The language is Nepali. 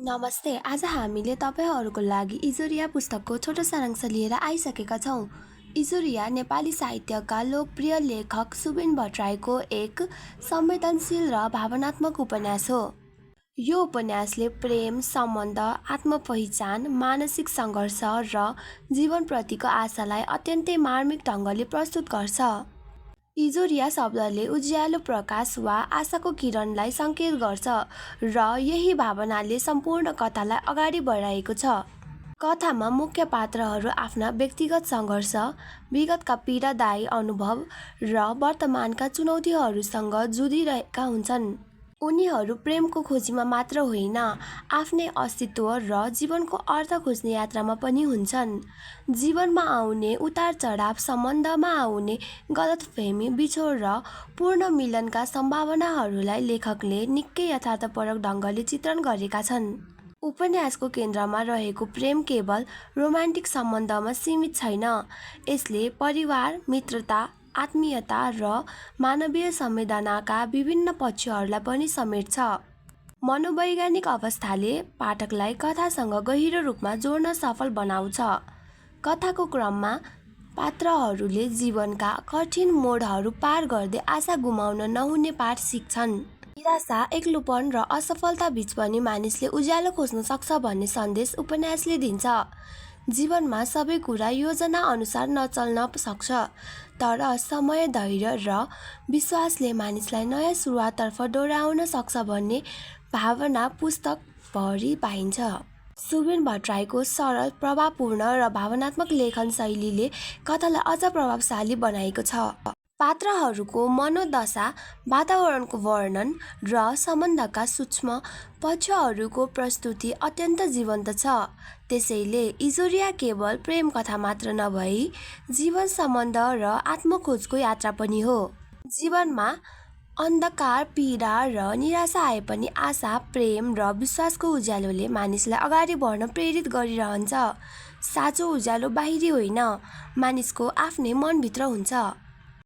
नमस्ते। आज हामीले तपाईँहरूको लागि इजोरिया पुस्तकको छोटो सारांश लिएर आइसकेका छौँ। इजोरिया नेपाली साहित्यका लोकप्रिय लेखक सुबिन भट्टराईको एक संवेदनशील र भावनात्मक उपन्यास हो। यो उपन्यासले प्रेम, सम्बन्ध, आत्मपहिचान, मानसिक सङ्घर्ष र जीवनप्रतिको आशालाई अत्यन्तै मार्मिक ढङ्गले प्रस्तुत गर्छ। इजोरिया शब्दले उज्यालो प्रकाश वा आशाको किरणलाई सङ्केत गर्छ र यही भावनाले सम्पूर्ण कथालाई अगाडि बढाएको छ। कथामा मुख्य पात्रहरू आफ्ना व्यक्तिगत सङ्घर्ष, विगतका पीडादायी अनुभव र वर्तमानका चुनौतीहरूसँग जुधिरहेका हुन्छन्। उनीहरू प्रेमको खोजीमा मात्र होइन, आफ्नै अस्तित्व र जीवनको अर्थ खोज्ने यात्रामा पनि हुन्छन्। जीवनमा आउने उतार चढाव, सम्बन्धमा आउने गलतफहमी, बिछोड र पूर्ण मिलनका सम्भावनाहरूलाई लेखकले निकै यथार्थपरक ढङ्गले चित्रण गरेका छन्। उपन्यासको केन्द्रमा रहेको प्रेम केवल रोमान्टिक सम्बन्धमा सीमित छैन। यसले परिवार, मित्रता, आत्मीयता र मानवीय संवेदनाका विभिन्न पक्षहरूलाई पनि समेट्छ। मनोवैज्ञानिक अवस्थाले पाठकलाई कथासँग गहिरो रूपमा जोड्न सफल बनाउँछ। कथाको क्रममा पात्रहरूले जीवनका कठिन मोडहरू पार गर्दै आशा गुमाउन नहुने पाठ सिक्छन्। निराशा, एक्लोपन र असफलता बीच पनि मानिसले उज्यालो खोज्न सक्छ भन्ने सन्देश उपन्यासले दिन्छ। जीवनमा सबै कुरा योजना अनुसार नचल्न सक्छ, तर समय, धैर्य र विश्वासले मानिसलाई नयाँ सुरुवाततर्फ डोर्याउन सक्छ भन्ने भावना पुस्तकभरि पाइन्छ। सुबिन भट्टराईको सरल, प्रभावपूर्ण र भावनात्मक लेखन शैलीले कथालाई अझ प्रभावशाली बनाएको छ। पात्रहरूको मनोदशा, वातावरणको वर्णन र सम्बन्धका सूक्ष्म पक्षहरूको प्रस्तुति अत्यन्त जीवन्त छ। त्यसैले इजोरिया केवल प्रेम कथा मात्र नभई जीवन, सम्बन्ध र आत्मखोजको यात्रा पनि हो। जीवनमा अन्धकार, पीडा र निराशा आए पनि आशा, प्रेम र विश्वासको उज्यालोले मानिसलाई अगाडि बढ्न प्रेरित गरिरहन्छ। साँचो उज्यालो बाहिरी होइन, मानिसको आफ्नै मनभित्र हुन्छ।